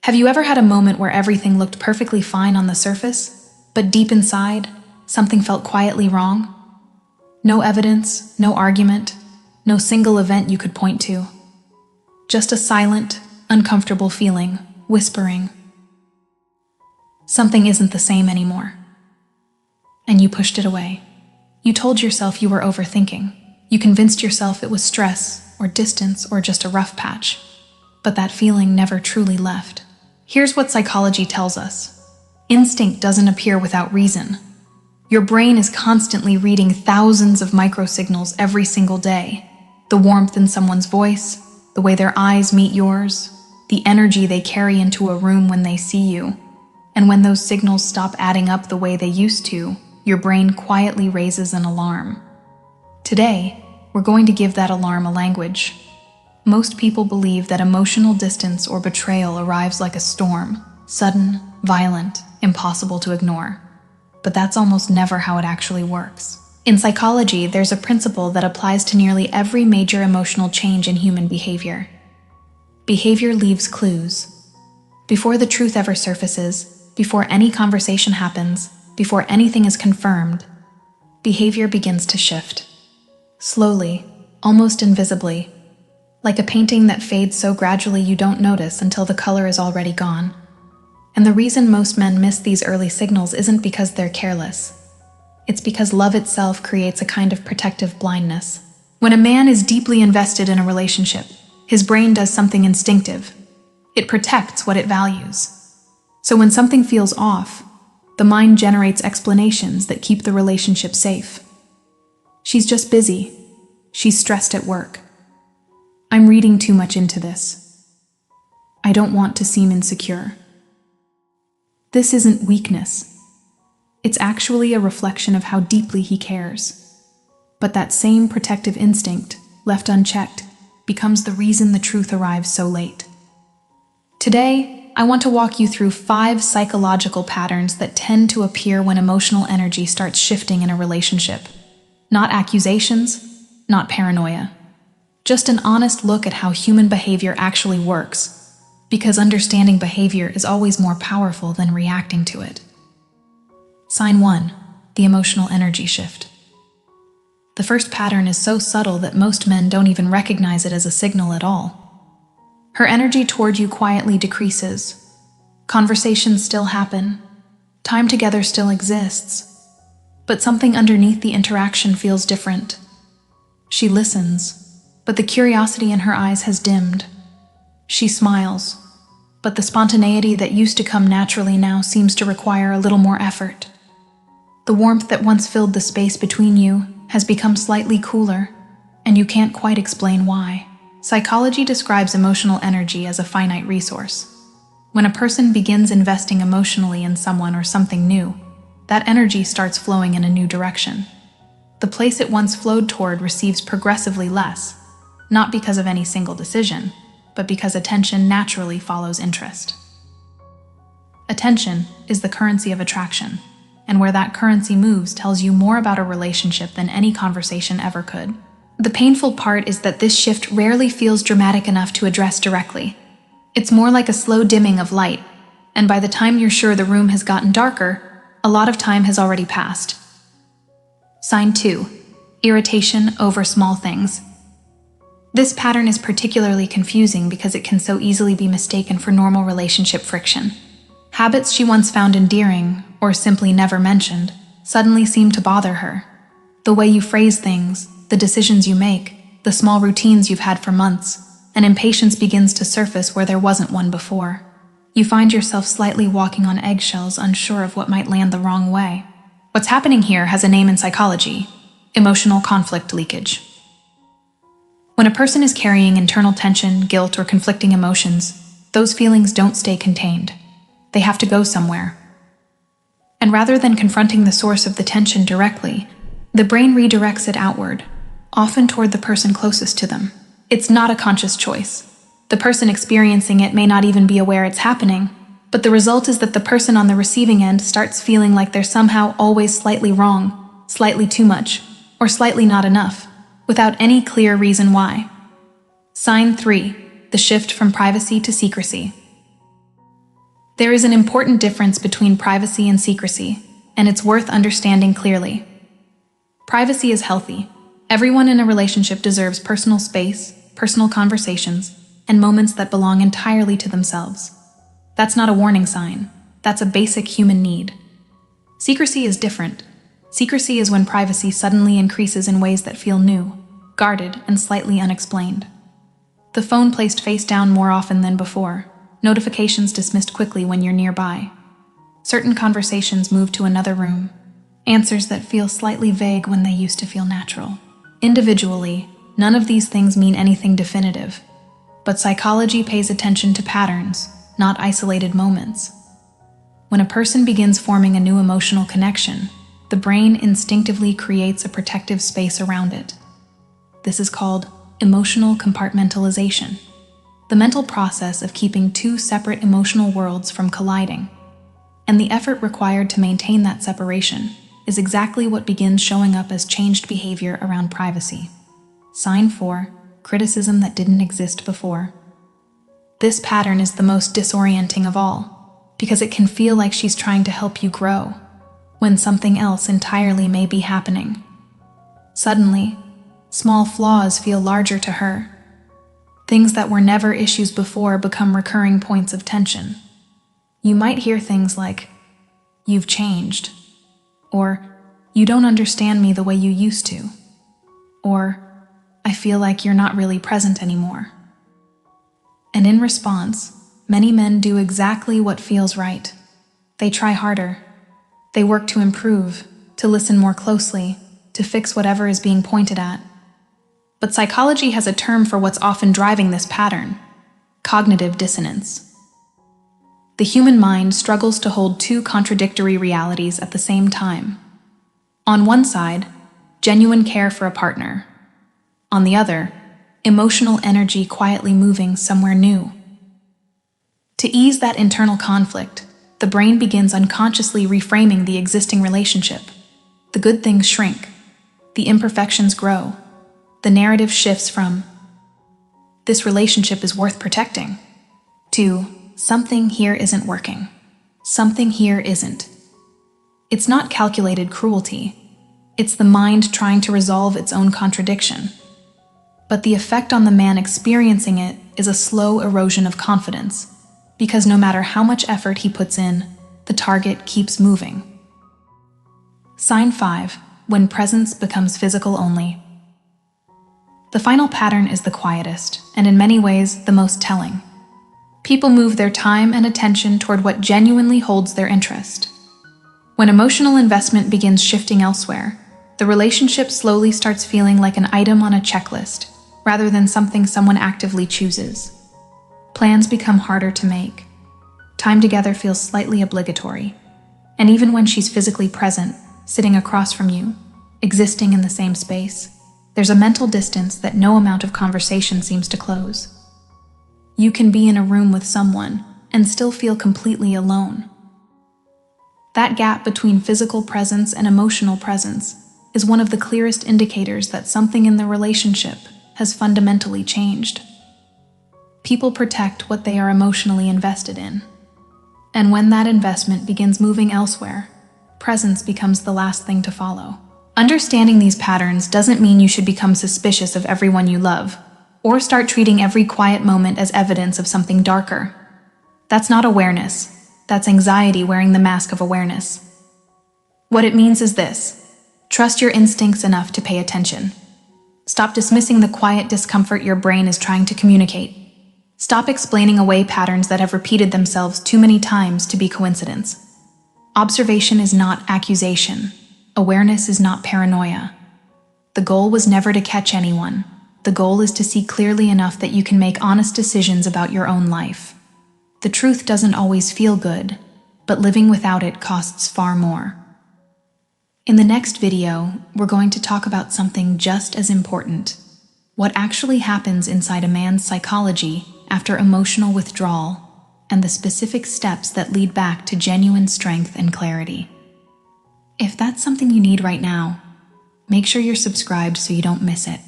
Have you ever had a moment where everything looked perfectly fine on the surface, but deep inside, something felt quietly wrong? No evidence, no argument, no single event you could point to. Just a silent, uncomfortable feeling, whispering, something isn't the same anymore. And you pushed it away. You told yourself you were overthinking. You convinced yourself it was stress, or distance, or just a rough patch. But that feeling never truly left. Here's what psychology tells us. Instinct doesn't appear without reason. Your brain is constantly reading thousands of microsignals every single day. The warmth in someone's voice, the way their eyes meet yours, the energy they carry into a room when they see you. And when those signals stop adding up the way they used to, your brain quietly raises an alarm. Today, we're going to give that alarm a language. Most people believe that emotional distance or betrayal arrives like a storm, sudden, violent, impossible to ignore. But that's almost never how it actually works. In psychology, there's a principle that applies to nearly every major emotional change in human behavior. Behavior leaves clues. Before the truth ever surfaces, before any conversation happens, before anything is confirmed, behavior begins to shift. Slowly, almost invisibly, like a painting that fades so gradually you don't notice until the color is already gone. And the reason most men miss these early signals isn't because they're careless. It's because love itself creates a kind of protective blindness. When a man is deeply invested in a relationship, his brain does something instinctive. It protects what it values. So when something feels off, the mind generates explanations that keep the relationship safe. She's just busy. She's stressed at work. I'm reading too much into this. I don't want to seem insecure. This isn't weakness. It's actually a reflection of how deeply he cares. But that same protective instinct, left unchecked, becomes the reason the truth arrives so late. Today, I want to walk you through 5 psychological patterns that tend to appear when emotional energy starts shifting in a relationship. Not accusations, not paranoia. Just an honest look at how human behavior actually works, because understanding behavior is always more powerful than reacting to it. Sign 1, the emotional energy shift. The first pattern is so subtle that most men don't even recognize it as a signal at all. Her energy toward you quietly decreases. Conversations still happen. Time together still exists. But something underneath the interaction feels different. She listens, but the curiosity in her eyes has dimmed. She smiles, but the spontaneity that used to come naturally now seems to require a little more effort. The warmth that once filled the space between you has become slightly cooler, and you can't quite explain why. Psychology describes emotional energy as a finite resource. When a person begins investing emotionally in someone or something new, that energy starts flowing in a new direction. The place it once flowed toward receives progressively less, not because of any single decision, but because attention naturally follows interest. Attention is the currency of attraction, and where that currency moves tells you more about a relationship than any conversation ever could. The painful part is that this shift rarely feels dramatic enough to address directly. It's more like a slow dimming of light, and by the time you're sure the room has gotten darker, a lot of time has already passed. Sign 2, irritation over small things. This pattern is particularly confusing because it can so easily be mistaken for normal relationship friction. Habits she once found endearing, or simply never mentioned, suddenly seem to bother her. The way you phrase things, the decisions you make, the small routines you've had for months, and impatience begins to surface where there wasn't one before. You find yourself slightly walking on eggshells, unsure of what might land the wrong way. What's happening here has a name in psychology: emotional conflict leakage. When a person is carrying internal tension, guilt, or conflicting emotions, those feelings don't stay contained. They have to go somewhere. And rather than confronting the source of the tension directly, the brain redirects it outward, often toward the person closest to them. It's not a conscious choice. The person experiencing it may not even be aware it's happening, but the result is that the person on the receiving end starts feeling like they're somehow always slightly wrong, slightly too much, or slightly not enough, without any clear reason why. Sign 3, the shift from privacy to secrecy. There is an important difference between privacy and secrecy, and it's worth understanding clearly. Privacy is healthy. Everyone in a relationship deserves personal space, personal conversations, and moments that belong entirely to themselves. That's not a warning sign. That's a basic human need. Secrecy is different. Secrecy is when privacy suddenly increases in ways that feel new, guarded, and slightly unexplained. The phone placed face down more often than before. Notifications dismissed quickly when you're nearby. Certain conversations move to another room. Answers that feel slightly vague when they used to feel natural. Individually, none of these things mean anything definitive. But psychology pays attention to patterns, not isolated moments. When a person begins forming a new emotional connection, the brain instinctively creates a protective space around it. This is called emotional compartmentalization, the mental process of keeping two separate emotional worlds from colliding. And the effort required to maintain that separation is exactly what begins showing up as changed behavior around privacy. Sign 4, criticism that didn't exist before. This pattern is the most disorienting of all, because it can feel like she's trying to help you grow, when something else entirely may be happening. Suddenly, small flaws feel larger to her. Things that were never issues before become recurring points of tension. You might hear things like, "You've changed," or "You don't understand me the way you used to," or "I feel like you're not really present anymore." And in response, many men do exactly what feels right. They try harder. They work to improve, to listen more closely, to fix whatever is being pointed at. But psychology has a term for what's often driving this pattern: cognitive dissonance. The human mind struggles to hold two contradictory realities at the same time. On one side, genuine care for a partner. On the other, emotional energy quietly moving somewhere new. To ease that internal conflict, the brain begins unconsciously reframing the existing relationship. The good things shrink. The imperfections grow. The narrative shifts from, "This relationship is worth protecting," to, "Something here isn't working. Something here isn't." It's not calculated cruelty. It's the mind trying to resolve its own contradiction. But the effect on the man experiencing it is a slow erosion of confidence, because no matter how much effort he puts in, the target keeps moving. Sign 5, when presence becomes physical only. The final pattern is the quietest, and in many ways, the most telling. People move their time and attention toward what genuinely holds their interest. When emotional investment begins shifting elsewhere, the relationship slowly starts feeling like an item on a checklist, rather than something someone actively chooses. Plans become harder to make. Time together feels slightly obligatory. And even when she's physically present, sitting across from you, existing in the same space, there's a mental distance that no amount of conversation seems to close. You can be in a room with someone and still feel completely alone. That gap between physical presence and emotional presence is one of the clearest indicators that something in the relationship has fundamentally changed. People protect what they are emotionally invested in. And when that investment begins moving elsewhere, presence becomes the last thing to follow. Understanding these patterns doesn't mean you should become suspicious of everyone you love, or start treating every quiet moment as evidence of something darker. That's not awareness. That's anxiety wearing the mask of awareness. What it means is this: trust your instincts enough to pay attention. Stop dismissing the quiet discomfort your brain is trying to communicate. Stop explaining away patterns that have repeated themselves too many times to be coincidence. Observation is not accusation. Awareness is not paranoia. The goal was never to catch anyone. The goal is to see clearly enough that you can make honest decisions about your own life. The truth doesn't always feel good, but living without it costs far more. In the next video, we're going to talk about something just as important: what actually happens inside a man's psychology after emotional withdrawal, and the specific steps that lead back to genuine strength and clarity. If that's something you need right now, make sure you're subscribed so you don't miss it.